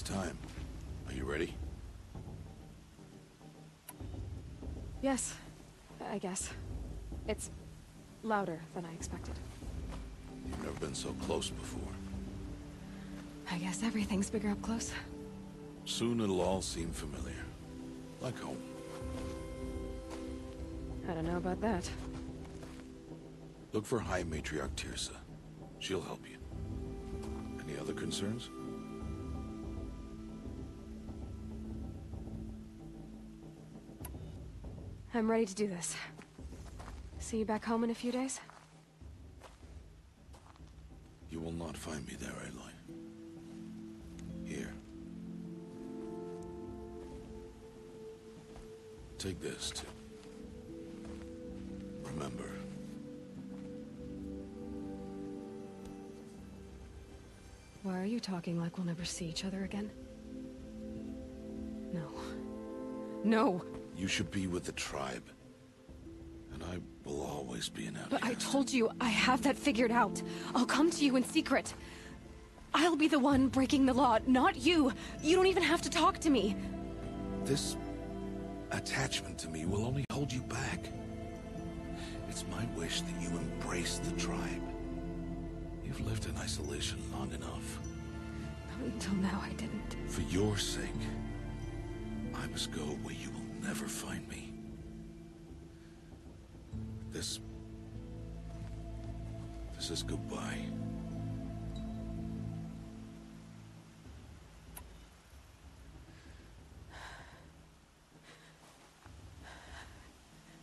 time. Are you ready? Yes, I guess. It's louder than I expected. You've never been so close before. I guess everything's bigger up close. Soon it'll all seem familiar. Like home. I don't know about that. Look for High Matriarch Tirsa. She'll help you. Any other concerns? I'm ready to do this. See you back home in a few days? You will not find me there, Aloy. Here. Take this, too. Remember. Why are you talking like we'll never see each other again? No. No! You should be with the tribe. And I will always be an outcast. But I told you, I have that figured out. I'll come to you in secret. I'll be the one breaking the law, not you. You don't even have to talk to me. This attachment to me will only hold you back. It's my wish that you embrace the tribe. You've lived in isolation long enough. Until now, I didn't. For your sake, I must go where you will never find me. This is goodbye.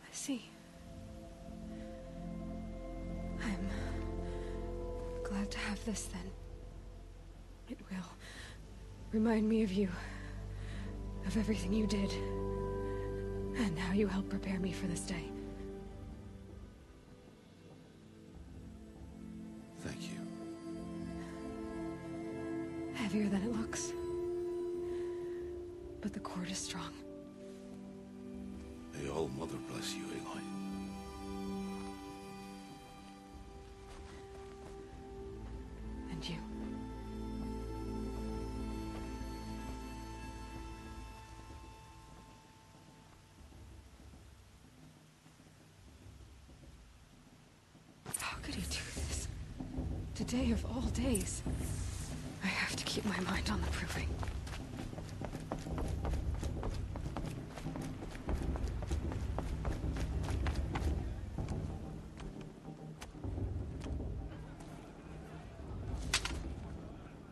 I see. I'm glad to have this then. It will remind me of you, of everything you did, and how you helped prepare me for this day. Thank you. Heavier than it looks. But the cord is strong. May All Mother bless you, Aloy. And you. How could he do this? Today of all days. I have to keep my mind on the proving.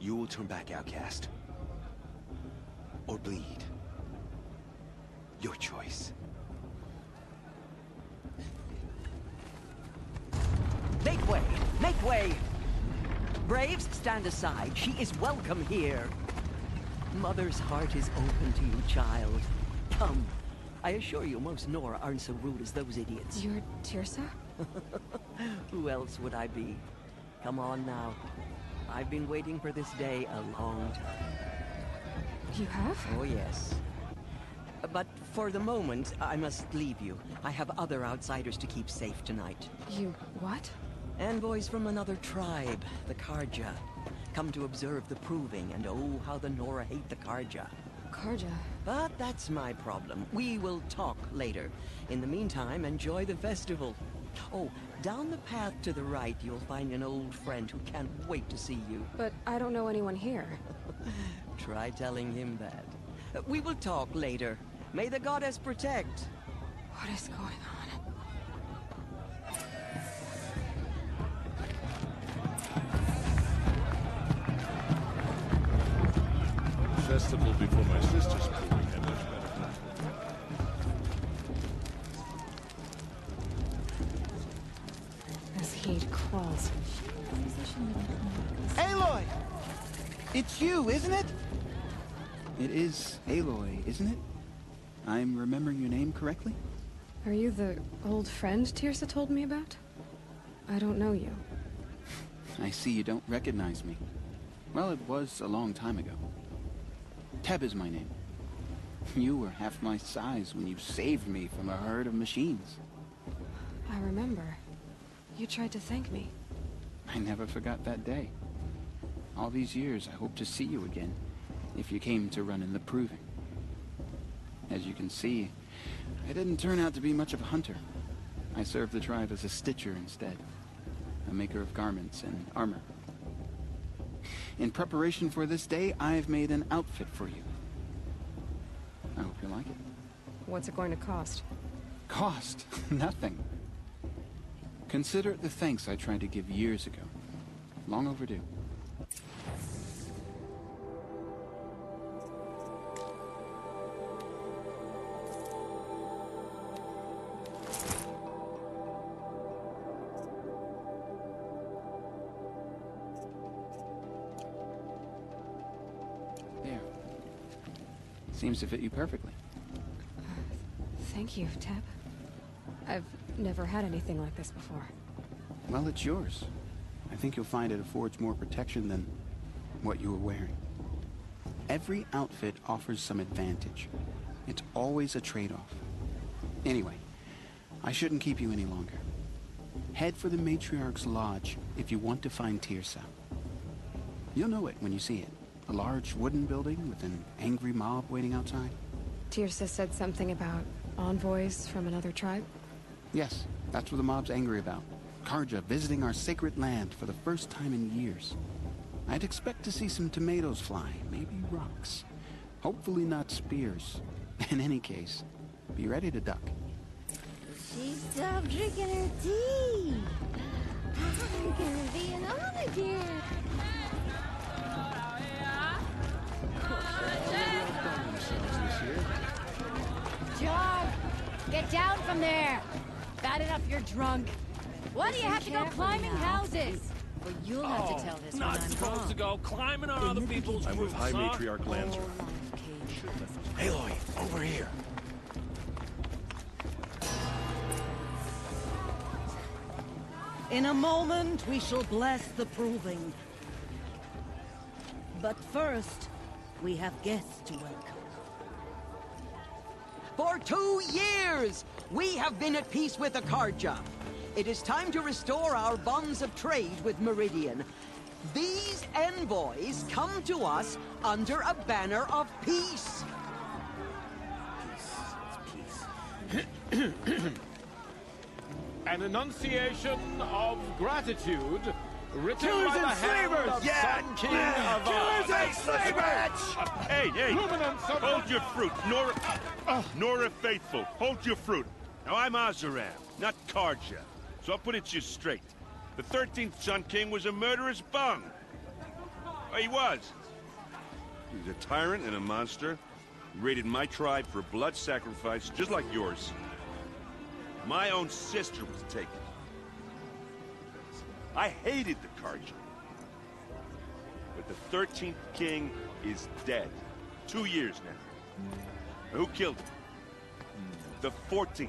You will turn back, outcast. Or bleed. Your choice. Make way! Make way! Braves, stand aside. She is welcome here. Mother's heart is open to you, child. Come. I assure you, most Nora aren't so rude as those idiots. You're Tirsa? Who else would I be? Come on now. I've been waiting for this day a long time. You have? Oh, yes. But for the moment, I must leave you. I have other outsiders to keep safe tonight. You what? Envoys from another tribe, the Karja. Come to observe the proving, and oh, how the Nora hate the Karja. Karja? But that's my problem. We will talk later. In the meantime, enjoy the festival. Oh, down the path to the right, you'll find an old friend who can't wait to see you. But I don't know anyone here. Try telling him that. We will talk later. May the goddess protect. What is going on? Festival before my sister's proving had much better. This heat crawls. Aloy! It's you, isn't it? It is Aloy, isn't it? I'm remembering your name correctly? Are you the old friend Tirsa told me about? I don't know you. I see you don't recognize me. Well, it was a long time ago. Teb is my name. You were half my size when you saved me from a herd of machines. I remember. You tried to thank me. I never forgot that day. All these years, I hope to see you again. if you came to run in the proving. As you can see, I didn't turn out to be much of a hunter. I served the tribe as a stitcher instead, a maker of garments and armor. In preparation for this day, I've made an outfit for you. I hope you like it. What's it going to cost? Cost? Nothing. Consider it the thanks I tried to give years ago. Long overdue. There. Seems to fit you perfectly. Thank you, Teb. I've never had anything like this before. Well, it's yours. I think you'll find it affords more protection than what you were wearing. Every outfit offers some advantage. It's always a trade-off. Anyway, I shouldn't keep you any longer. Head for the Matriarch's Lodge if you want to find Tirsa. You'll know it when you see it. A large wooden building with an angry mob waiting outside. Tirsa said something about envoys from another tribe? Yes, that's what the mob's angry about. Karja visiting our sacred land for the first time in years. I'd expect to see some tomatoes fly, maybe rocks. Hopefully not spears. In any case, be ready to duck. She stopped drinking her tea. I'm gonna be an honor here. Jog! Get down from there! Bad enough you're drunk. Why do you have to go climbing houses? Well, you'll have to tell this when Not I'm supposed gone. to go climbing on other people's I'm with roofs, High huh? Matriarch Lancer. Aloy, over here. In a moment, we shall bless the proving. But first, we have guests to welcome. For 2 years, we have been at peace with Akarja. It is time to restore our bonds of trade with Meridian. These envoys come to us under a banner of peace. An enunciation of gratitude written Killers by the and hand slavers! of Yeah! Sun King Yeah! of Killers and slavers! Hey! Luminance of Hold your fruit, Nora Faithful. Hold your fruit. Now, I'm Azaram, not Karja. So I'll put it to you straight. The 13th Sun King was a murderous bung. He was. He was a tyrant and a monster. He raided my tribe for blood sacrifice, just like yours. My own sister was taken. I hated the Karja. But the 13th king is dead. 2 years now. Who killed him? The 14th.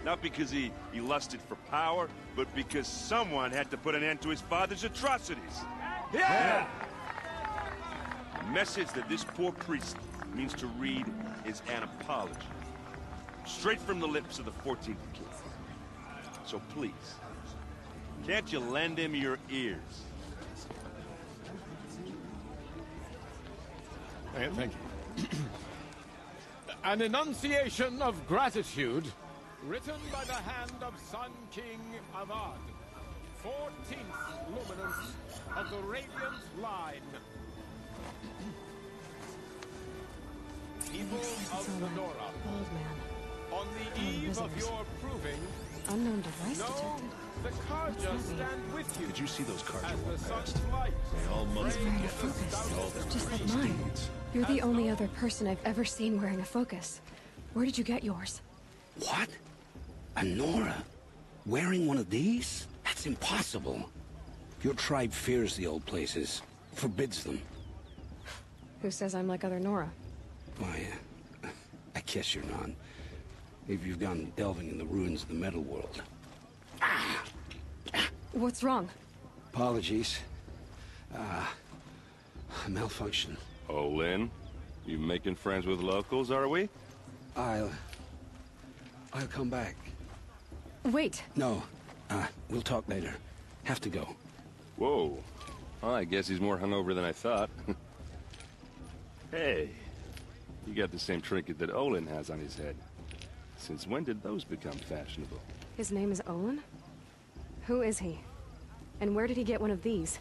Not because he lusted for power, but because someone had to put an end to his father's atrocities. Yeah! The message that this poor priest means to read is an apology. Straight from the lips of the 14th king. So please, can't you lend him your ears? Thank you. An enunciation of gratitude written by the hand of Sun King Avad, 14th luminance of the Radiant Line. People of Lenora, Old man. on the eve of your proving, Unknown device know detected. the Karja stand with you. Did you see those Karja as walk the sun's past? light. They all must Wearing a forget focus, all their just like great mine. deeds. You're the only other person I've ever seen wearing a focus. Where did you get yours? What? A Nora? Wearing one of these? That's impossible. Your tribe fears the old places. Forbids them. Who says I'm like other Nora? Why, I guess you're not. Maybe you've gone delving in the ruins of the metal world. What's wrong? Apologies. Malfunction. Oh, Lynn, you making friends with locals, are we? I'll come back. Wait. No. We'll talk later. Have to go. Whoa. Well, I guess he's more hungover than I thought. Hey, you got the same trinket that Olin has on his head. Since when did those become fashionable? His name is Olin? Who is he? And where did he get one of these?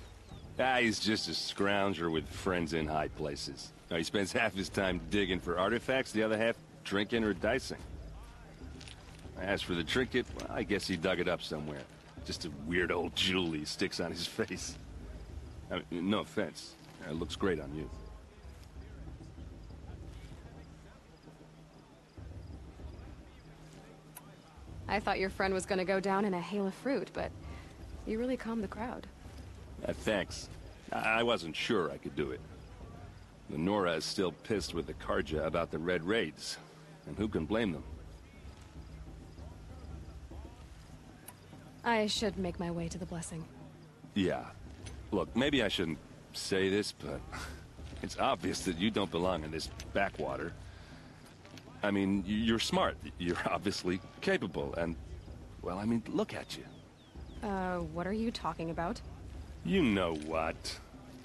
Ah, he's just a scrounger with friends in high places. Now, he spends half his time digging for artifacts, the other half drinking or dicing. As for the trinket, well, I guess he dug it up somewhere. Just a weird old jewel he sticks on his face. I mean, no offense. It looks great on you. I thought your friend was gonna go down in a hail of fruit, but you really calmed the crowd. Thanks. I wasn't sure I could do it. The Nora is still pissed with the Karja about the Red Raids, and who can blame them? I should make my way to the blessing. Yeah. Look, maybe I shouldn't say this, but it's obvious that you don't belong in this backwater. I mean, you're smart. You're obviously capable, and, well, I mean, look at you. What are you talking about? You know what.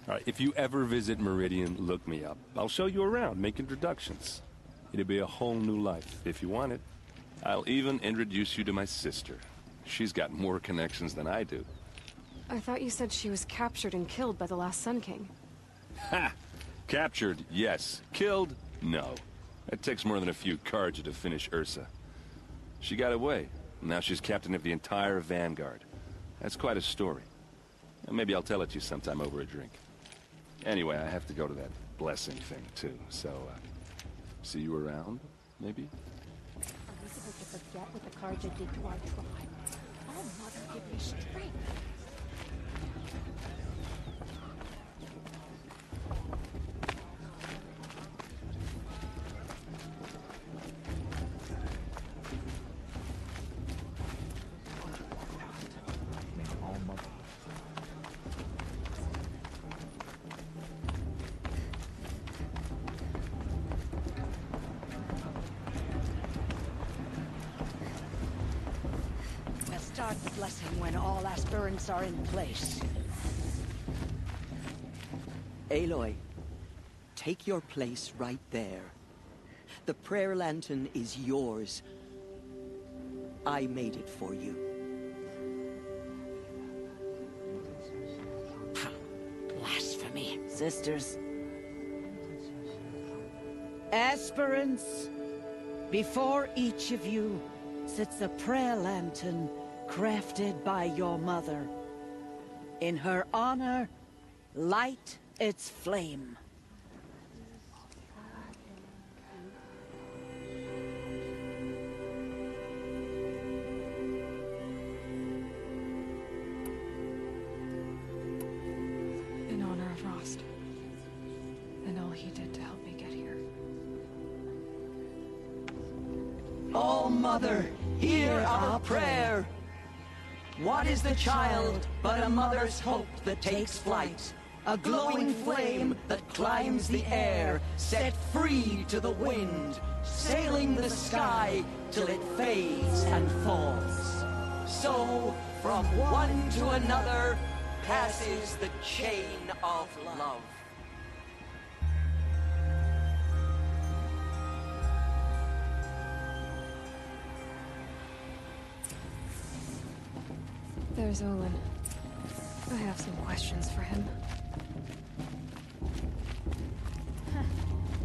All right, if you ever visit Meridian, look me up. I'll show you around, make introductions. It'll be a whole new life, if you want it. I'll even introduce you to my sister. She's got more connections than I do. I thought you said she was captured and killed by the last Sun King. Ha! Captured, yes. Killed, no. It takes more than a few Karja to finish Ursa. She got away. Now she's captain of the entire Vanguard. That's quite a story. Maybe I'll tell it to you sometime over a drink. Anyway, I have to go to that blessing thing, too. So, see you around, maybe? Are we supposed to forget what the Karja did to our tribe? Oh, Mother, give me strength. Start the blessing when all aspirants are in place. Aloy, take your place right there. The prayer lantern is yours. I made it for you. Blasphemy, sisters. Aspirants, before each of you sits a prayer lantern crafted by your mother. In her honor, light its flame. In honor of Rost. And all he did to help me get here. Oh, Mother, hear our prayer. What is the child but a mother's hope that takes flight? A glowing flame that climbs the air, set free to the wind, sailing the sky till it fades and falls. So, from one to another, passes the chain of love. There's Olin. I have some questions for him.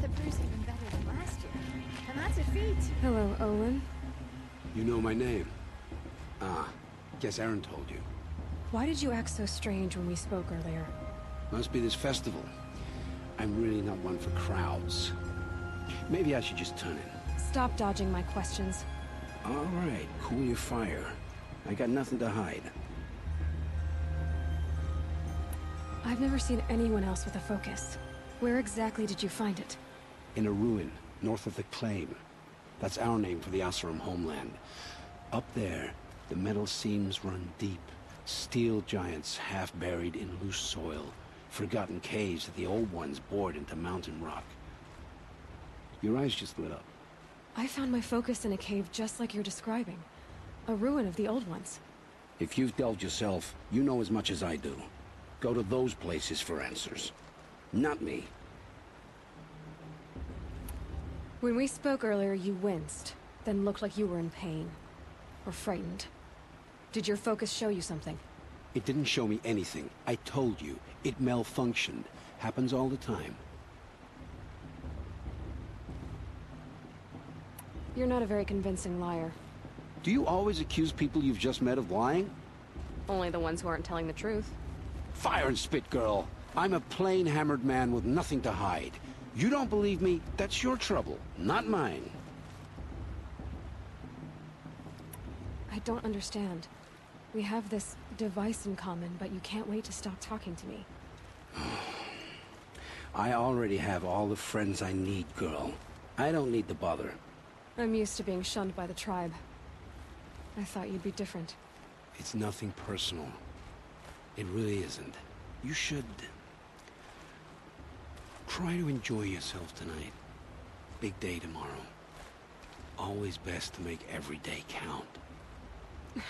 The brew's even better than last year. And that's a feat. Hello, Olin. You know my name? Ah, guess Aaron told you. Why did you act so strange when we spoke earlier? Must be this festival. I'm really not one for crowds. Maybe I should just turn in. Stop dodging my questions. All right, cool your fire. I got nothing to hide. I've never seen anyone else with a focus. Where exactly did you find it? In a ruin, north of the Claim. That's our name for the Oseram homeland. Up there, the metal seams run deep. Steel giants half buried in loose soil. Forgotten caves that the old ones bored into mountain rock. Your eyes just lit up. I found my focus in a cave just like you're describing. A ruin of the old ones. If you've delved yourself, you know as much as I do. go to those places for answers. Not me. When we spoke earlier, you winced, then looked like you were in pain. Or frightened. Did your focus show you something? It didn't show me anything. I told you. It malfunctioned. Happens all the time. You're not a very convincing liar. Do you always accuse people you've just met of lying? Only the ones who aren't telling the truth. Fire and spit, girl. I'm a plain hammered man with nothing to hide. You don't believe me, that's your trouble, not mine. I don't understand. We have this device in common, but you can't wait to stop talking to me. I already have all the friends I need, girl. I don't need the bother. I'm used to being shunned by the tribe. I thought you'd be different. It's nothing personal. It really isn't. You should... try to enjoy yourself tonight. Big day tomorrow. Always best to make every day count. Get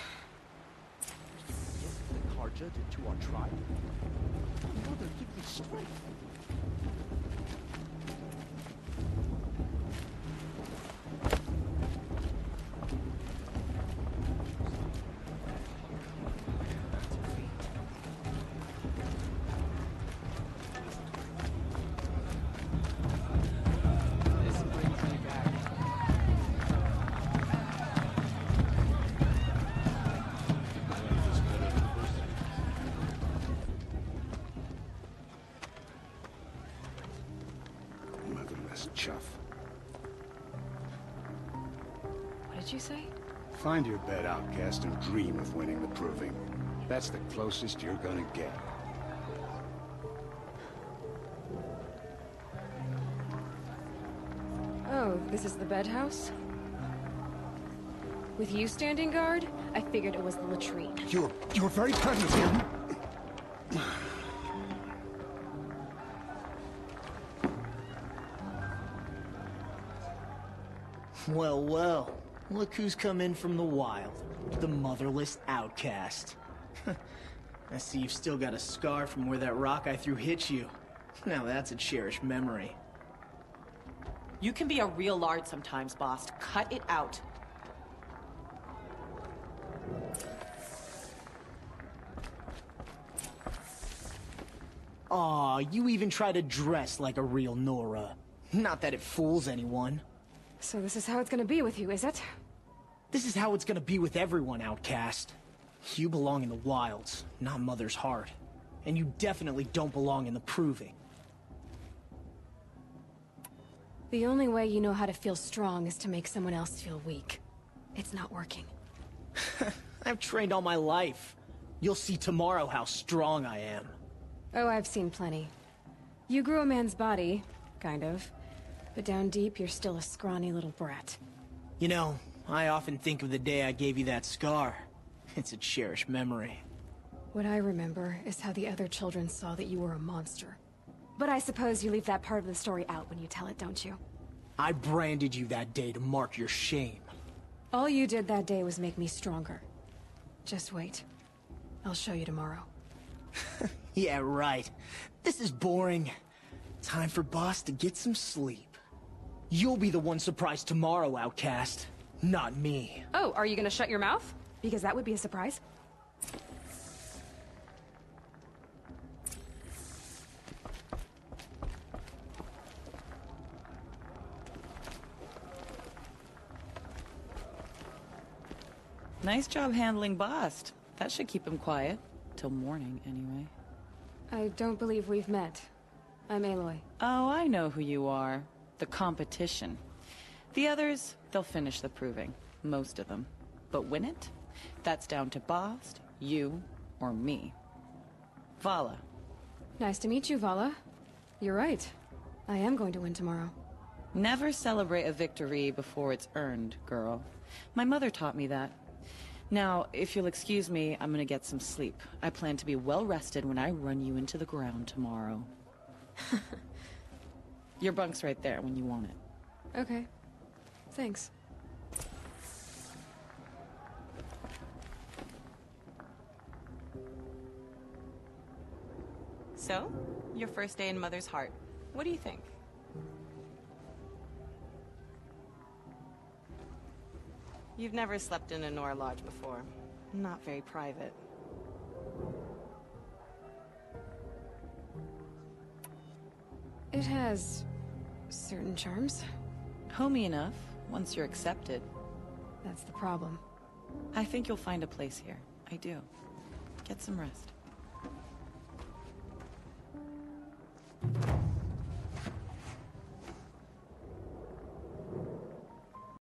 the Karja into our tribe. Mother, give me strength. Chuff. What did you say? Find your bed, outcast, and dream of winning the proving. That's the closest you're gonna get. Oh, this is the bed house? With you standing guard, I figured it was the latrine. Your very presence here... Well, well. Look who's come in from the wild. The motherless outcast. I see you've still got a scar from where that rock I threw hit you. Now that's a cherished memory. You can be a real lard sometimes, boss. Cut it out. Aw, you even try to dress like a real Nora. Not that it fools anyone. So this is how it's gonna be with you, is it? This is how it's gonna be with everyone, outcast. You belong in the wilds, not Mother's heart. And you definitely don't belong in the proving. The only way you know how to feel strong is to make someone else feel weak. It's not working. I've trained all my life. You'll see tomorrow how strong I am. Oh, I've seen plenty. You grew a man's body, kind of. But down deep, you're still a scrawny little brat. You know, I often think of the day I gave you that scar. It's a cherished memory. What I remember is how the other children saw that you were a monster. But I suppose you leave that part of the story out when you tell it, don't you? I branded you that day to mark your shame. All you did that day was make me stronger. Just wait. I'll show you tomorrow. Yeah, right. This is boring. Time for Boss to get some sleep. You'll be the one surprised tomorrow, outcast. Not me. Oh, are you gonna shut your mouth? Because that would be a surprise. Nice job handling Bast. That should keep him quiet. Till morning, anyway. I don't believe we've met. I'm Aloy. Oh, I know who you are. The competition. The others, they'll finish the proving. Most of them. But win it? That's down to Bast, you, or me. Vala. Nice to meet you, Vala. You're right. I am going to win tomorrow. Never celebrate a victory before it's earned, girl. My mother taught me that. Now, if you'll excuse me, I'm gonna get some sleep. I plan to be well rested when I run you into the ground tomorrow. Your bunk's right there when you want it. Okay. Thanks. So, your first day in Mother's heart. What do you think? You've never slept in a Nora lodge before. Not very private. It has certain charms. Homey enough, once you're accepted. That's the problem. I think you'll find a place here. I do. Get some rest.